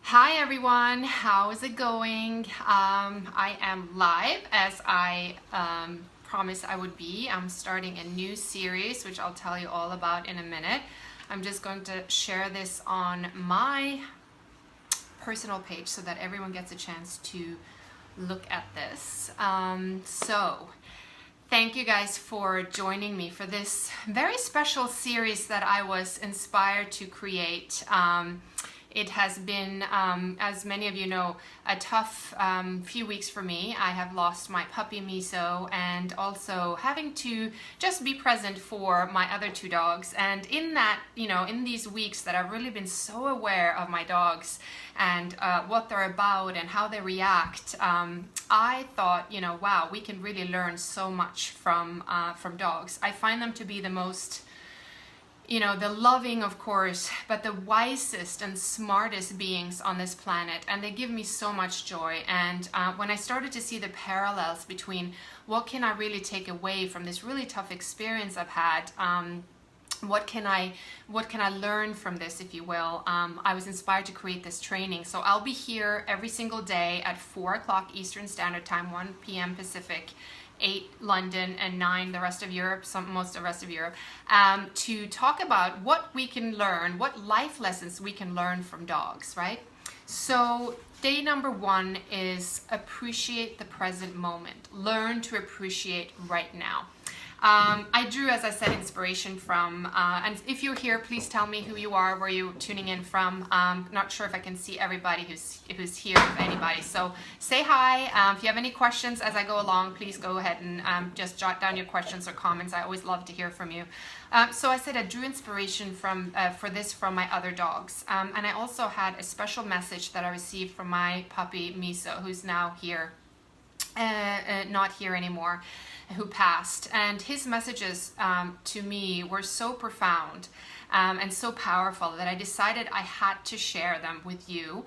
Hi everyone, how is it going? I am live as I promised I would be. I'm starting a new series, which I'll tell you all about in a minute. I'm just going to share this on my personal page so that everyone gets a chance to look at this. Thank you guys for joining me for this very special series that I was inspired to create. It has been, as many of you know, a tough few weeks for me. I have lost my puppy Miso and also having to just be present for my other two dogs. And in that, in these weeks that I've really been so aware of my dogs and what they're about and how they react, I thought, wow, we can really learn so much from dogs. I find them to be the most the loving, of course, but the wisest and smartest beings on this planet, and they give me so much joy. And when I started to see the parallels between what can I really take away from this really tough experience I've had, what can I learn from this, if you will, I was inspired to create this training. So I'll be here every single day at 4 o'clock Eastern Standard Time, 1 p.m. Pacific, 8 London, and 9 the rest of Europe, most of the rest of Europe, to talk about what we can learn, what life lessons we can learn from dogs, right? So day number 1 is appreciate the present moment. Learn to appreciate right now. I drew, as I said, inspiration from, and if you're here, please tell me who you are, where you're tuning in from. Not sure if I can see everybody who's here, if anybody. So say hi. If you have any questions as I go along, please go ahead and just jot down your questions or comments. I always love to hear from you. So I said I drew inspiration for this from my other dogs. And I also had a special message that I received from my puppy, Miso, who's now here, not here anymore, who passed. And his messages to me were so profound and so powerful that I decided I had to share them with you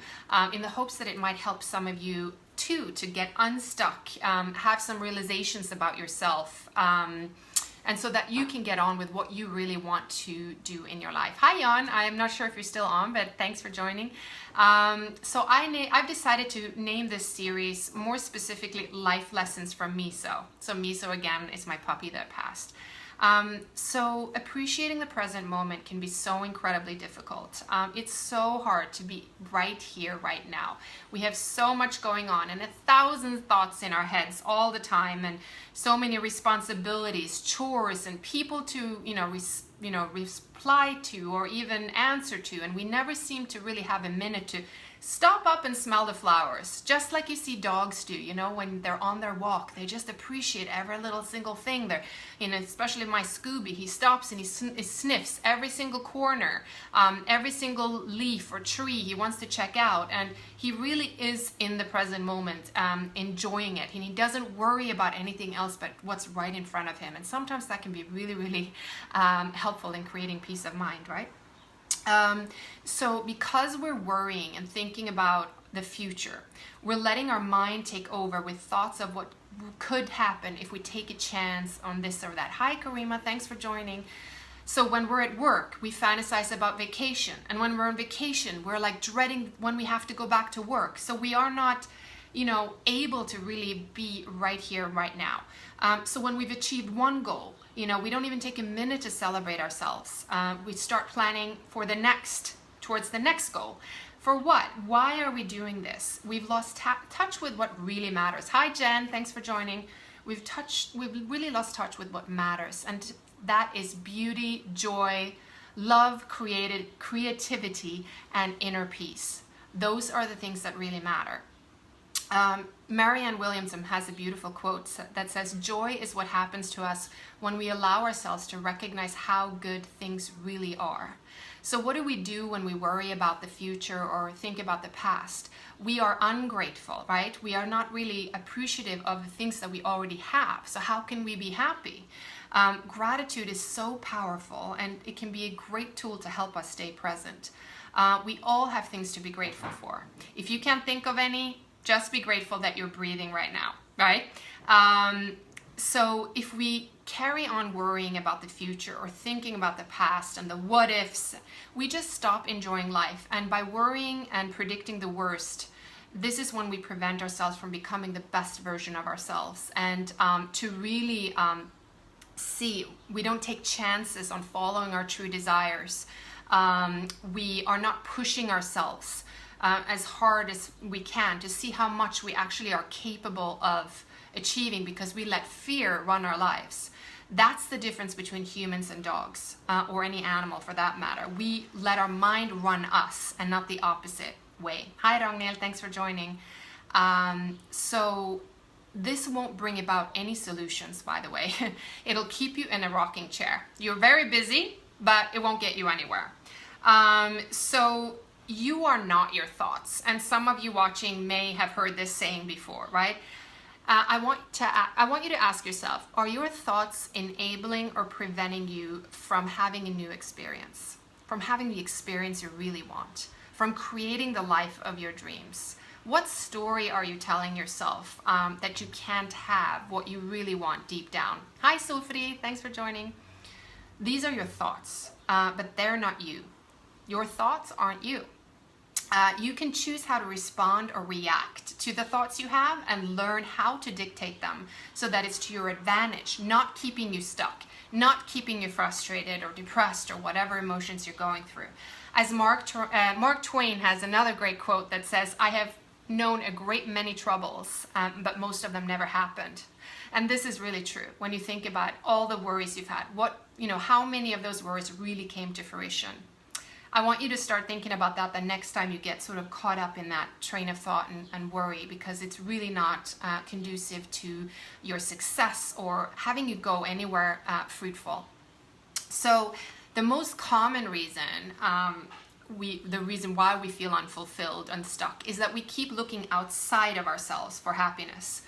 in the hopes that it might help some of you too to get unstuck, have some realizations about yourself, and so that you can get on with what you really want to do in your life. Hi Jan, I'm not sure if you're still on, but thanks for joining. So I've decided to name this series more specifically Life Lessons from Miso. So Miso, again, is my puppy that passed. So appreciating the present moment can be so incredibly difficult. It's so hard to be right here, right now. We have so much going on and 1,000 thoughts in our heads all the time, and so many responsibilities, chores, and people to, reply to or even answer to, and we never seem to really have a minute to stop up and smell the flowers, just like you see dogs do, when they're on their walk. They just appreciate every little single thing there. Especially my Scooby, he stops and he sniffs every single corner, every single leaf or tree he wants to check out, and he really is in the present moment, enjoying it, and he doesn't worry about anything else but what's right in front of him. And sometimes that can be really, really helpful in creating peace of mind, right? So because we're worrying and thinking about the future, we're letting our mind take over with thoughts of what could happen if we take a chance on this or that. Hi Karima, thanks for joining. So when we're at work, we fantasize about vacation. And when we're on vacation, we're like dreading when we have to go back to work. So we are not, able to really be right here, right now. So when we've achieved one goal, we don't even take a minute to celebrate ourselves. We start planning for towards the next goal. For what? Why are we doing this? We've lost touch with what really matters. Hi Jen, thanks for joining. We've really lost touch with what matters, and that is beauty, joy, love, creativity, and inner peace. Those are the things that really matter. Marianne Williamson has a beautiful quote that says, "Joy is what happens to us when we allow ourselves to recognize how good things really are." So what do we do when we worry about the future or think about the past? We are ungrateful, right? We are not really appreciative of the things that we already have. So how can we be happy? Gratitude is so powerful, and it can be a great tool to help us stay present. We all have things to be grateful for. If you can't think of any, just be grateful that you're breathing right now, right? So if we carry on worrying about the future or thinking about the past and the what ifs, we just stop enjoying life. And by worrying and predicting the worst, this is when we prevent ourselves from becoming the best version of ourselves. And to really see, we don't take chances on following our true desires. We are not pushing ourselves as hard as we can to see how much we actually are capable of achieving, because we let fear run our lives. That's the difference between humans and dogs, or any animal for that matter. We let our mind run us and not the opposite way. Hi Ragnhild, thanks for joining. So this won't bring about any solutions, by the way. It'll keep you in a rocking chair. You're very busy, but it won't get you anywhere. So you are not your thoughts. And some of you watching may have heard this saying before, right? I want you to ask yourself, are your thoughts enabling or preventing you from having a new experience? From having the experience you really want? From creating the life of your dreams? What story are you telling yourself that you can't have what you really want deep down? Hi Sulfri, thanks for joining. These are your thoughts, but they're not you. Your thoughts aren't you. You can choose how to respond or react to the thoughts you have and learn how to dictate them so that it's to your advantage, not keeping you stuck, not keeping you frustrated or depressed or whatever emotions you're going through. As Mark Twain has another great quote that says, "I have known a great many troubles, but most of them never happened." And this is really true. When you think about all the worries you've had, how many of those worries really came to fruition? I want you to start thinking about that the next time you get sort of caught up in that train of thought and worry, because it's really not conducive to your success or having you go anywhere fruitful. So the most common reason, the reason why we feel unfulfilled and stuck, is that we keep looking outside of ourselves for happiness.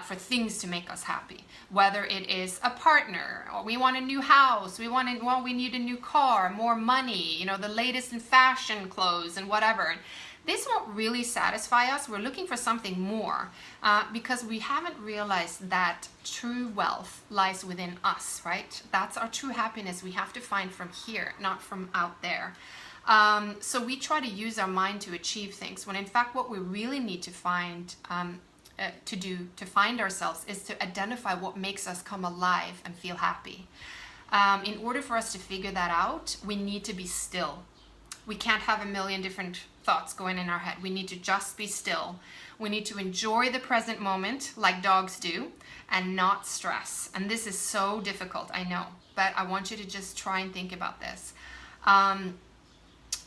For things to make us happy, whether it is a partner, or we want a new house, we need a new car, more money, the latest in fashion clothes and whatever. This won't really satisfy us. We're looking for something more because we haven't realized that true wealth lies within us, right? That's our true happiness we have to find from here, not from out there. So we try to use our mind to achieve things, when in fact what we really need to find to find ourselves is to identify what makes us come alive and feel happy. In order for us to figure that out, we need to be still. We can't have a million different thoughts going in our head. We need to just be still. We need to enjoy the present moment like dogs do and not stress. And this is so difficult, I know, but I want you to just try and think about this.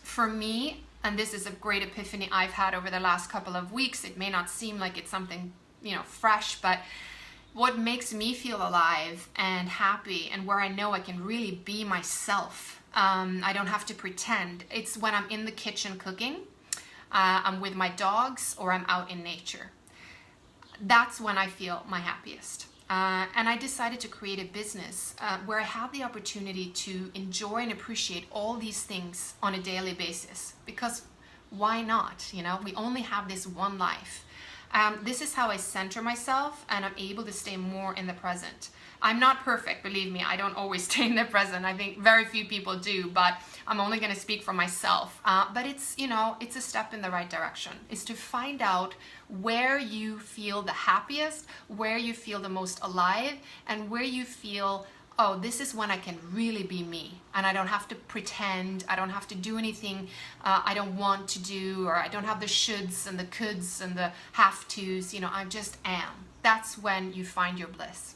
For me, and this is a great epiphany I've had over the last couple of weeks. It may not seem like it's something, fresh, but what makes me feel alive and happy and where I know I can really be myself, I don't have to pretend. It's when I'm in the kitchen cooking, I'm with my dogs, or I'm out in nature. That's when I feel my happiest. And I decided to create a business where I have the opportunity to enjoy and appreciate all these things on a daily basis. Because why not? We only have this one life. This is how I center myself, and I'm able to stay more in the present. I'm not perfect, believe me. I don't always stay in the present. I think very few people do, but I'm only going to speak for myself. But it's, it's a step in the right direction. It's to find out where you feel the happiest, where you feel the most alive, and where you feel, oh, this is when I can really be me. And I don't have to pretend. I don't have to do anything I don't want to do, or I don't have the shoulds and the coulds and the have-tos. I just am. That's when you find your bliss.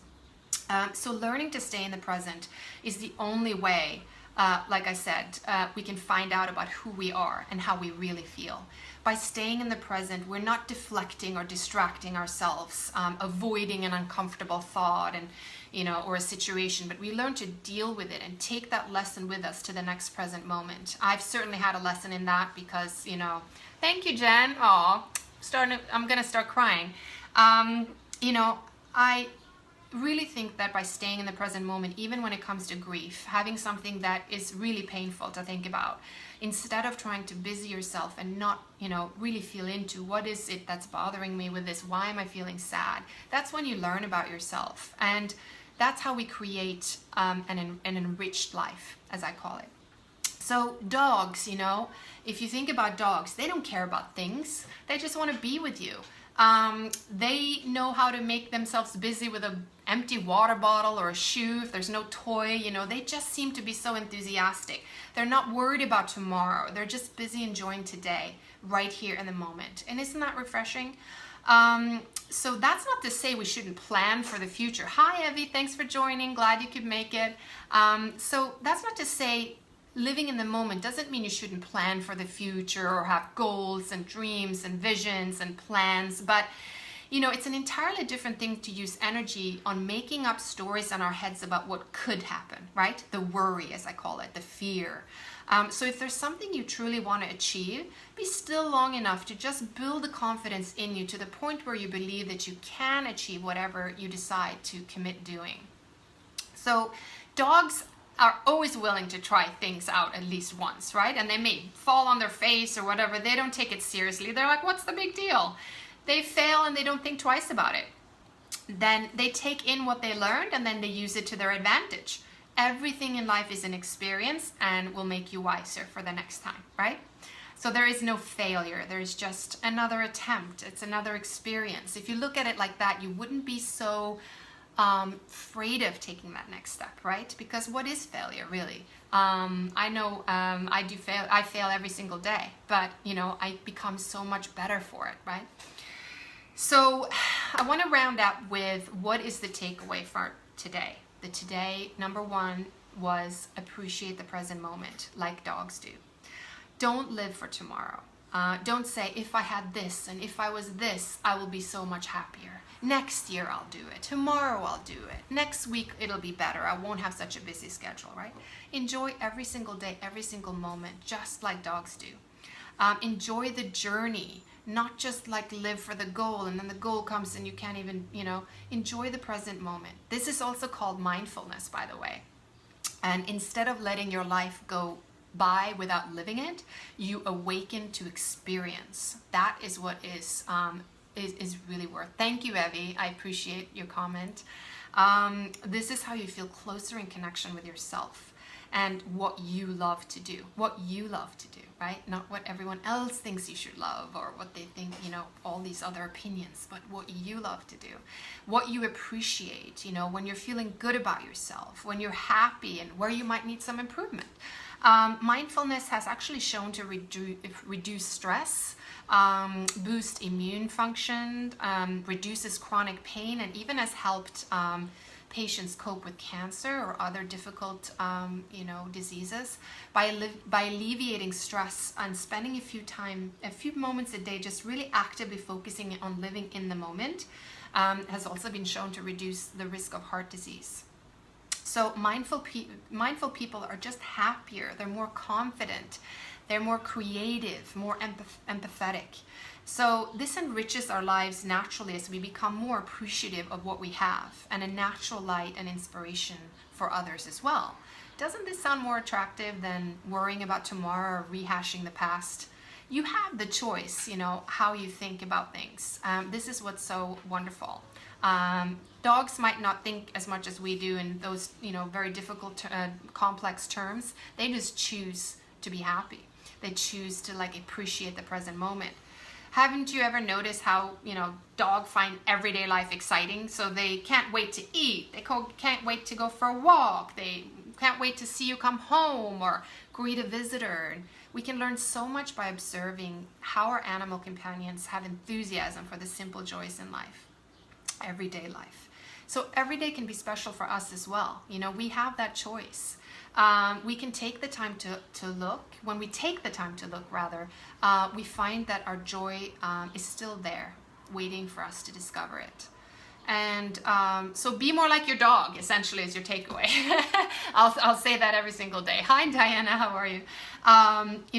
So learning to stay in the present is the only way, like I said, we can find out about who we are and how we really feel. By staying in the present, we're not deflecting or distracting ourselves, avoiding an uncomfortable thought and, or a situation, but we learn to deal with it and take that lesson with us to the next present moment. I've certainly had a lesson in that because, thank you, Jen. Aw, I'm gonna start crying. I really think that by staying in the present moment, even when it comes to grief, having something that is really painful to think about, instead of trying to busy yourself and not, really feel into what is it that's bothering me with this, why am I feeling sad, that's when you learn about yourself. And that's how we create an enriched life, as I call it. So dogs, if you think about dogs, they don't care about things. They just want to be with you. They know how to make themselves busy with an empty water bottle or a shoe. If there's no toy, they just seem to be so enthusiastic. They're not worried about tomorrow. They're just busy enjoying today, right here in the moment. And isn't that refreshing? So that's not to say we shouldn't plan for the future. Hi, Evie. Thanks for joining. Glad you could make it. So that's not to say living in the moment doesn't mean you shouldn't plan for the future or have goals and dreams and visions and plans, but it's an entirely different thing to use energy on making up stories in our heads about what could happen, right? The worry, as I call it, the fear. So if there's something you truly want to achieve, be still long enough to just build the confidence in you to the point where you believe that you can achieve whatever you decide to commit doing. So dogs are always willing to try things out at least once, right? And they may fall on their face or whatever. They don't take it seriously. They're like, what's the big deal? They fail and they don't think twice about it. Then they take in what they learned and then they use it to their advantage. Everything in life is an experience and will make you wiser for the next time, right? So there is no failure. There's just another attempt. It's another experience. If you look at it like that, you wouldn't be so afraid of taking that next step, right? Because what is failure really? I know I do fail. I fail every single day, but I become so much better for it, right? So I want to round up with what is the takeaway for today. The today, number one, was appreciate the present moment like dogs do. Don't live for tomorrow. Don't say, if I had this and if I was this, I will be so much happier. Next year I'll do it. Tomorrow I'll do it. Next week it'll be better. I won't have such a busy schedule, right? Enjoy every single day, every single moment, just like dogs do. Enjoy the journey, not just like live for the goal and then the goal comes and you can't even, enjoy the present moment. This is also called mindfulness, by the way. And instead of letting your life go by without living it, you awaken to experience. That is what is really worth. Thank you, Evie. I appreciate your comment. This is how you feel closer in connection with yourself and what you love to do, right? Not what everyone else thinks you should love or what they think, all these other opinions, but what you love to do, what you appreciate, when you're feeling good about yourself, when you're happy and where you might need some improvement. Mindfulness has actually shown to reduce stress, boost immune function, reduces chronic pain, and even has helped patients cope with cancer or other difficult, diseases by alleviating stress and spending a few moments a day just really actively focusing on living in the moment. Has also been shown to reduce the risk of heart disease. So mindful people are just happier. They're more confident. They're more creative, more empathetic. So this enriches our lives naturally as we become more appreciative of what we have and a natural light and inspiration for others as well. Doesn't this sound more attractive than worrying about tomorrow or rehashing the past? You have the choice, how you think about things. This is what's so wonderful. Dogs might not think as much as we do in those, very difficult, complex terms. They just choose to be happy. They choose to appreciate the present moment. Haven't you ever noticed how, dogs find everyday life exciting? So they can't wait to eat. They can't wait to go for a walk. They can't wait to see you come home or greet a visitor. And we can learn so much by observing how our animal companions have enthusiasm for the simple joys in life, everyday life. So every day can be special for us as well. We have that choice. We can take the time to look. When we take the time to look, we find that our joy is still there, waiting for us to discover it. And so be more like your dog, essentially, is your takeaway. I'll say that every single day. Hi, Diana, how are you?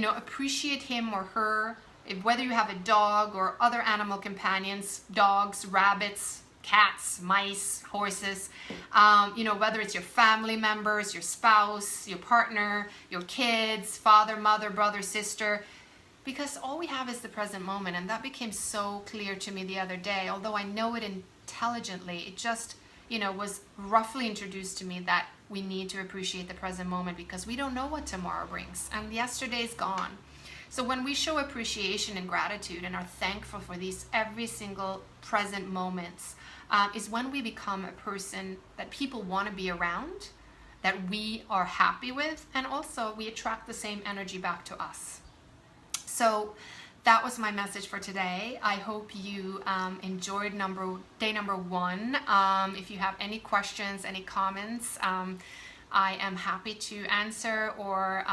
Appreciate him or her, whether you have a dog or other animal companions, dogs, rabbits, cats, mice, horses, you know, whether it's your family members, your spouse, your partner, your kids, father, mother, brother, sister, because all we have is the present moment. And that became so clear to me the other day. Although I know it intelligently, it just, you know, was roughly introduced to me that we need to appreciate the present moment because we don't know what tomorrow brings, and yesterday's gone. So when we show appreciation and gratitude and are thankful for these every single present moments, is when we become a person that people want to be around, that we are happy with, and also we attract the same energy back to us. So that was my message for today. I hope you enjoyed day number 1. If you have any questions, any comments, I am happy to answer, or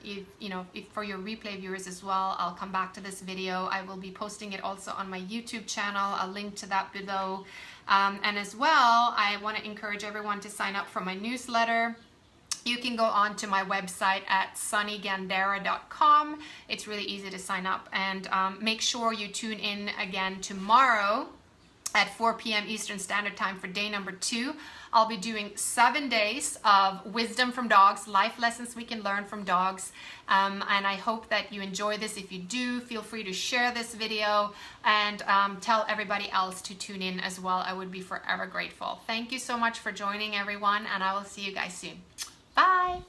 if for your replay viewers as well, I'll come back to this video. I will be posting it also on my YouTube channel. I'll link to that below. And as well, I want to encourage everyone to sign up for my newsletter. You can go on to my website at sunnygandera.com. It's really easy to sign up, and make sure you tune in again tomorrow at 4 p.m. Eastern Standard Time for day number 2. I'll be doing 7 days of wisdom from dogs, life lessons we can learn from dogs. And I hope that you enjoy this. If you do, feel free to share this video and tell everybody else to tune in as well. I would be forever grateful. Thank you so much for joining, everyone, and I will see you guys soon. Bye.